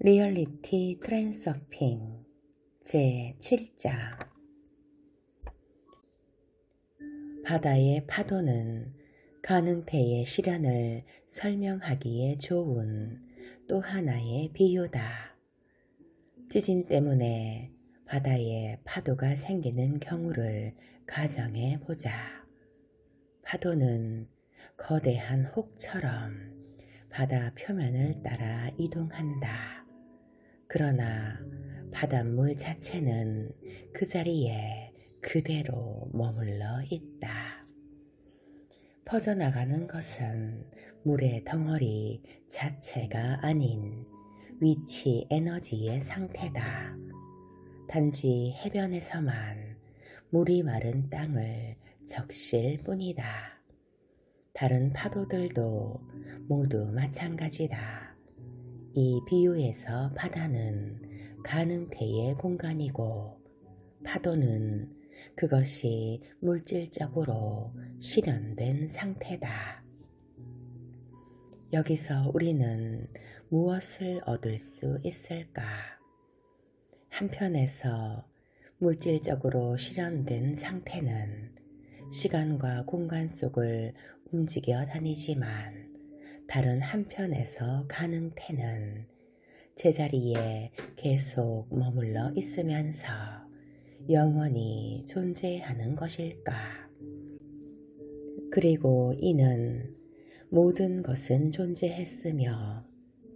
리얼리티 트랜서핑 제7장 바다의 파도는 가능태의 실현을 설명하기에 좋은 또 하나의 비유다. 지진 때문에 바다에 파도가 생기는 경우를 가정해 보자. 파도는 거대한 혹처럼 바다 표면을 따라 이동한다. 그러나 바닷물 자체는 그 자리에 그대로 머물러 있다. 퍼져나가는 것은 물의 덩어리 자체가 아닌 위치 에너지의 상태다. 단지 해변에서만 물이 마른 땅을 적실 뿐이다. 다른 파도들도 모두 마찬가지다. 이 비유에서 바다는 가능태의 공간이고 파도는 그것이 물질적으로 실현된 상태다. 여기서 우리는 무엇을 얻을 수 있을까? 한편에서 물질적으로 실현된 상태는 시간과 공간 속을 움직여 다니지만 다른 한편에서 가능태는 제자리에 계속 머물러 있으면서 영원히 존재하는 것일까? 그리고 이는 모든 것은 존재했으며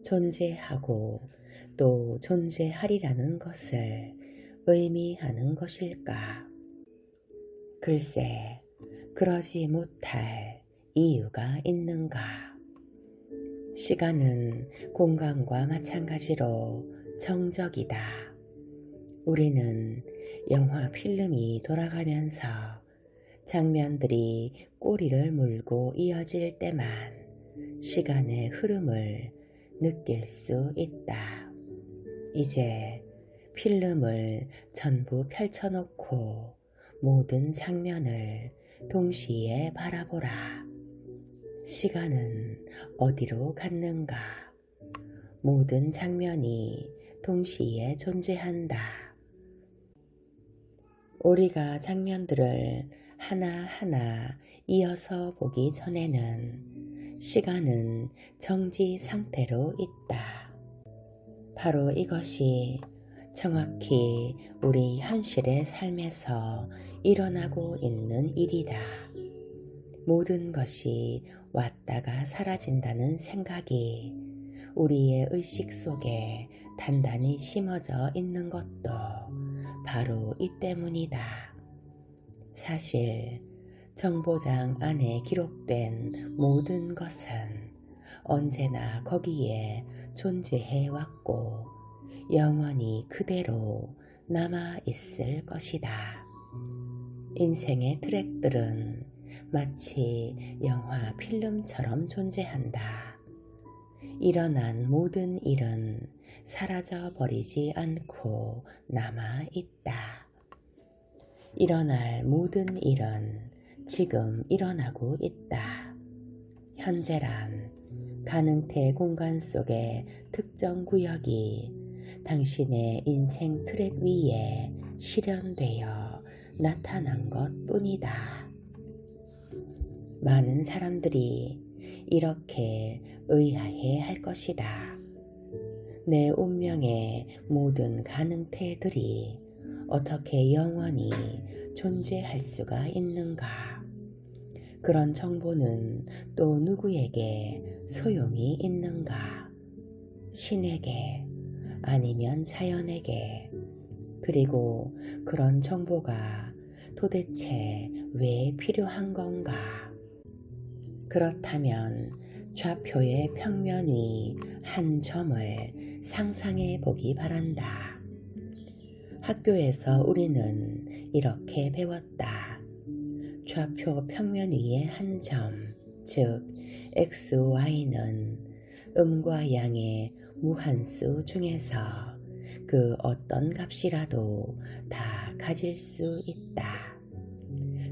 존재하고 또 존재하리라는 것을 의미하는 것일까? 글쎄, 그러지 못할 이유가 있는가? 시간은 공간과 마찬가지로 정적이다. 우리는 영화 필름이 돌아가면서 장면들이 꼬리를 물고 이어질 때만 시간의 흐름을 느낄 수 있다. 이제 필름을 전부 펼쳐놓고 모든 장면을 동시에 바라보라. 시간은 어디로 갔는가? 모든 장면이 동시에 존재한다. 우리가 장면들을 하나하나 이어서 보기 전에는 시간은 정지 상태로 있다. 바로 이것이 정확히 우리 현실의 삶에서 일어나고 있는 일이다. 모든 것이 왔다가 사라진다는 생각이 우리의 의식 속에 단단히 심어져 있는 것도 바로 이 때문이다. 사실 정보장 안에 기록된 모든 것은 언제나 거기에 존재해 왔고 영원히 그대로 남아 있을 것이다. 인생의 트랙들은 마치 영화 필름처럼 존재한다. 일어난 모든 일은 사라져 버리지 않고 남아 있다. 일어날 모든 일은 지금 일어나고 있다. 현재란 가능태 공간 속의 특정 구역이 당신의 인생 트랙 위에 실현되어 나타난 것 뿐이다. 많은 사람들이 이렇게 의아해 할 것이다. 내 운명의 모든 가능태들이 어떻게 영원히 존재할 수가 있는가? 그런 정보는 또 누구에게 소용이 있는가? 신에게 아니면 자연에게? 그리고 그런 정보가 도대체 왜 필요한 건가? 그렇다면 좌표의 평면 위 한 점을 상상해 보기 바란다. 학교에서 우리는 이렇게 배웠다. 좌표 평면 위의 한 점, 즉 x, y는 음과 양의 무한수 중에서 그 어떤 값이라도 다 가질 수 있다.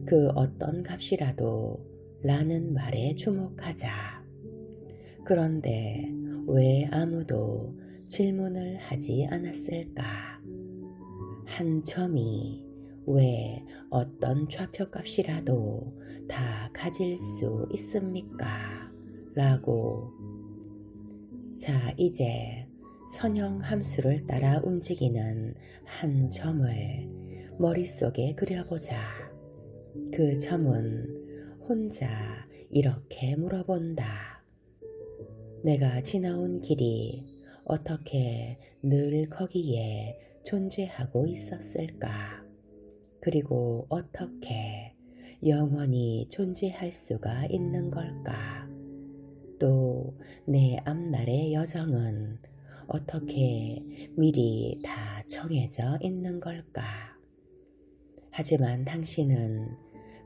그 어떤 값이라도 라는 말에 주목하자. 그런데 왜 아무도 질문을 하지 않았을까? 한 점이 왜 어떤 좌표값이라도 다 가질 수 있습니까? 라고. 자, 이제 선형 함수를 따라 움직이는 한 점을 머릿속에 그려보자. 그 점은 혼자 이렇게 물어본다. 내가 지나온 길이 어떻게 늘 거기에 존재하고 있었을까? 그리고 어떻게 영원히 존재할 수가 있는 걸까? 또 내 앞날의 여정은 어떻게 미리 다 정해져 있는 걸까? 하지만 당신은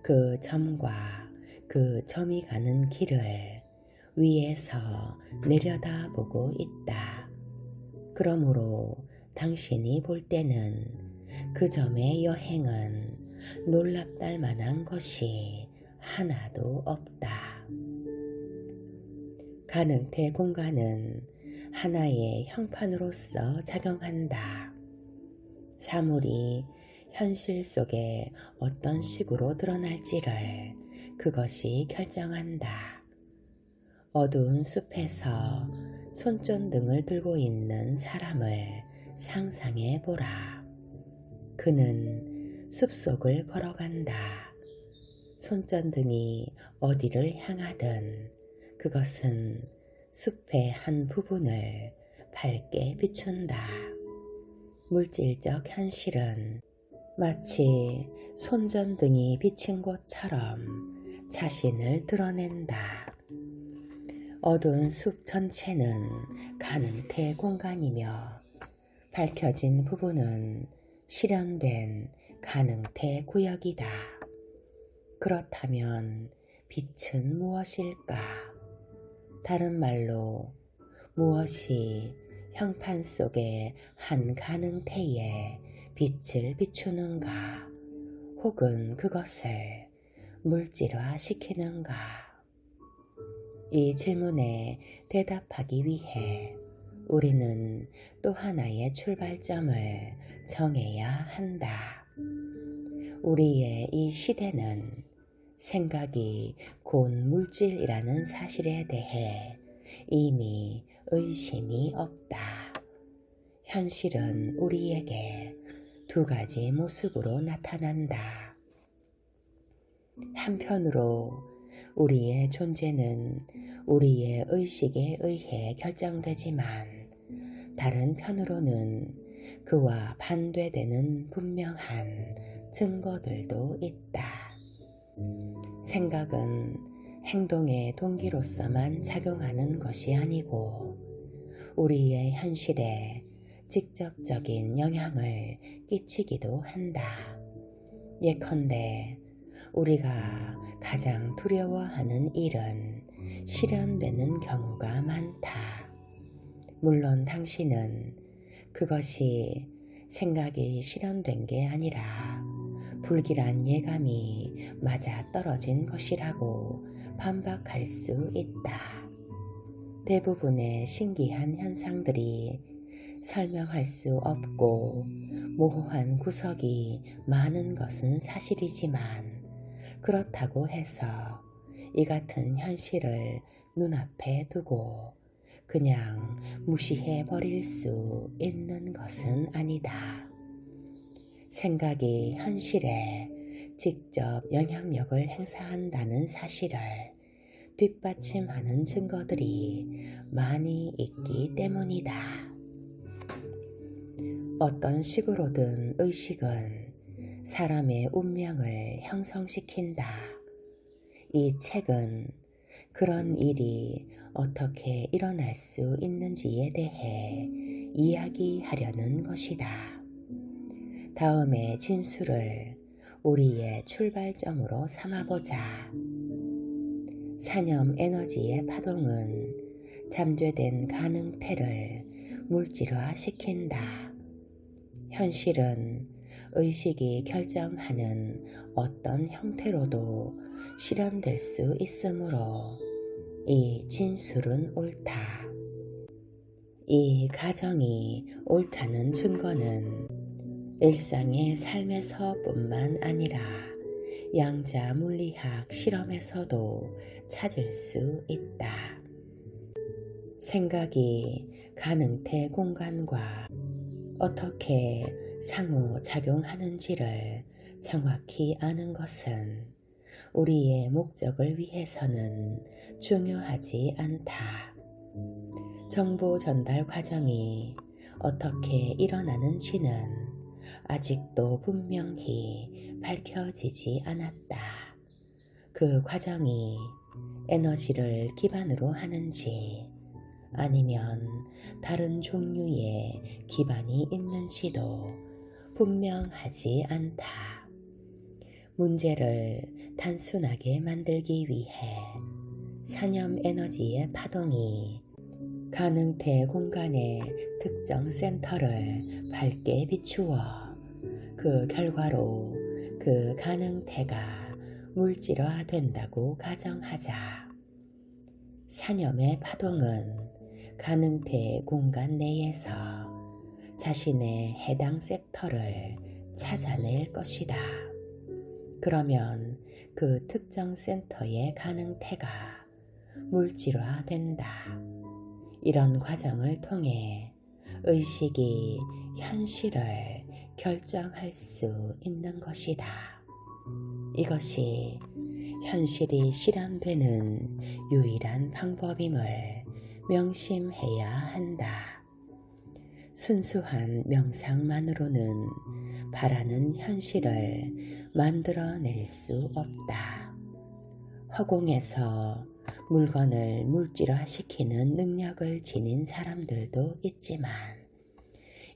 그 점과 그 점이 가는 길을 위에서 내려다보고 있다. 그러므로 당신이 볼 때는 그 점의 여행은 놀랍달 만한 것이 하나도 없다. 가능태 공간은 하나의 형판으로서 작용한다. 사물이 현실 속에 어떤 식으로 드러날지를 그것이 결정한다. 어두운 숲에서 손전등을 들고 있는 사람을 상상해 보라. 그는 숲속을 걸어간다. 손전등이 어디를 향하든 그것은 숲의 한 부분을 밝게 비춘다. 물질적 현실은 마치 손전등이 비친 곳처럼 자신을 드러낸다. 어두운 숲 전체는 가능태 공간이며 밝혀진 부분은 실현된 가능태 구역이다. 그렇다면 빛은 무엇일까? 다른 말로 무엇이 형판 속의 한 가능태에 빛을 비추는가? 혹은 그것을 물질화시키는가? 이 질문에 대답하기 위해 우리는 또 하나의 출발점을 정해야 한다. 우리의 이 시대는 생각이 곧 물질이라는 사실에 대해 이미 의심이 없다. 현실은 우리에게 두 가지 모습으로 나타난다. 한편으로 우리의 존재는 우리의 의식에 의해 결정되지만 다른 편으로는 그와 반대되는 분명한 증거들도 있다. 생각은 행동의 동기로서만 작용하는 것이 아니고 우리의 현실에 직접적인 영향을 끼치기도 한다. 예컨대 우리가 가장 두려워하는 일은 실현되는 경우가 많다. 물론 당신은 그것이 생각이 실현된 게 아니라 불길한 예감이 맞아 떨어진 것이라고 반박할 수 있다. 대부분의 신기한 현상들이 설명할 수 없고 모호한 구석이 많은 것은 사실이지만 그렇다고 해서 이 같은 현실을 눈앞에 두고 그냥 무시해 버릴 수 있는 것은 아니다. 생각이 현실에 직접 영향력을 행사한다는 사실을 뒷받침하는 증거들이 많이 있기 때문이다. 어떤 식으로든 의식은 사람의 운명을 형성시킨다. 이 책은 그런 일이 어떻게 일어날 수 있는지에 대해 이야기하려는 것이다. 다음의 진술을 우리의 출발점으로 삼아보자. 산염 에너지의 파동은 잠재된 가능태를 물질화시킨다. 현실은 의식이 결정하는 어떤 형태로도 실현될 수 있으므로 이 진술은 옳다. 이 가정이 옳다는 증거는 일상의 삶에서뿐만 아니라 양자 물리학 실험에서도 찾을 수 있다. 생각이 가능태 공간과 어떻게 상호작용하는지를 정확히 아는 것은 우리의 목적을 위해서는 중요하지 않다. 정보 전달 과정이 어떻게 일어나는지는 아직도 분명히 밝혀지지 않았다. 그 과정이 에너지를 기반으로 하는지 아니면 다른 종류의 기반이 있는지도 분명하지 않다. 문제를 단순하게 만들기 위해 산염 에너지의 파동이 가능태 공간의 특정 센터를 밝게 비추어 그 결과로 그 가능태가 물질화된다고 가정하자. 산염의 파동은 가능태 공간 내에서 자신의 해당 섹터를 찾아낼 것이다. 그러면 그 특정 센터의 가능태가 물질화된다. 이런 과정을 통해 의식이 현실을 결정할 수 있는 것이다. 이것이 현실이 실현되는 유일한 방법임을 명심해야 한다. 순수한 명상만으로는 바라는 현실을 만들어낼 수 없다. 허공에서 물건을 물질화시키는 능력을 지닌 사람들도 있지만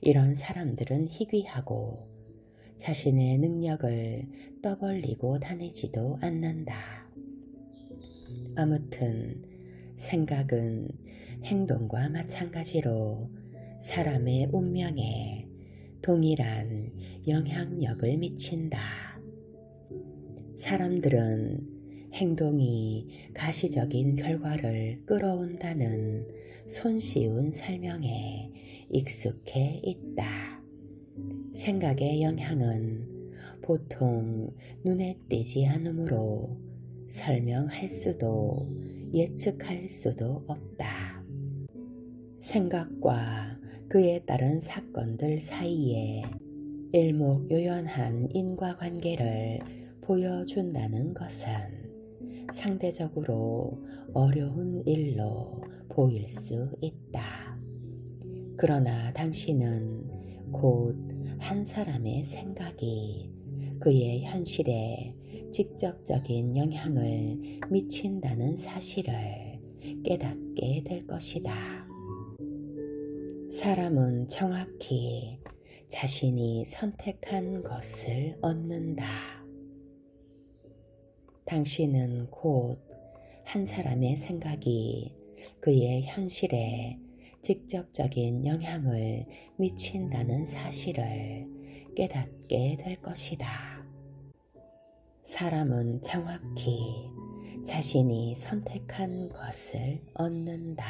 이런 사람들은 희귀하고 자신의 능력을 떠벌리고 다니지도 않는다. 아무튼 생각은 행동과 마찬가지로 사람의 운명에 동일한 영향력을 미친다. 사람들은 행동이 가시적인 결과를 끌어온다는 손쉬운 설명에 익숙해 있다. 생각의 영향은 보통 눈에 띄지 않으므로 설명할 수도 예측할 수도 없다. 생각과 그에 따른 사건들 사이에 일목요연한 인과관계를 보여준다는 것은 상대적으로 어려운 일로 보일 수 있다. 그러나 당신은 곧 한 사람의 생각이 그의 현실에 직접적인 영향을 미친다는 사실을 깨닫게 될 것이다. 사람은 정확히 자신이 선택한 것을 얻는다. 당신은 곧 한 사람의 생각이 그의 현실에 직접적인 영향을 미친다는 사실을 깨닫게 될 것이다. 사람은 정확히 자신이 선택한 것을 얻는다.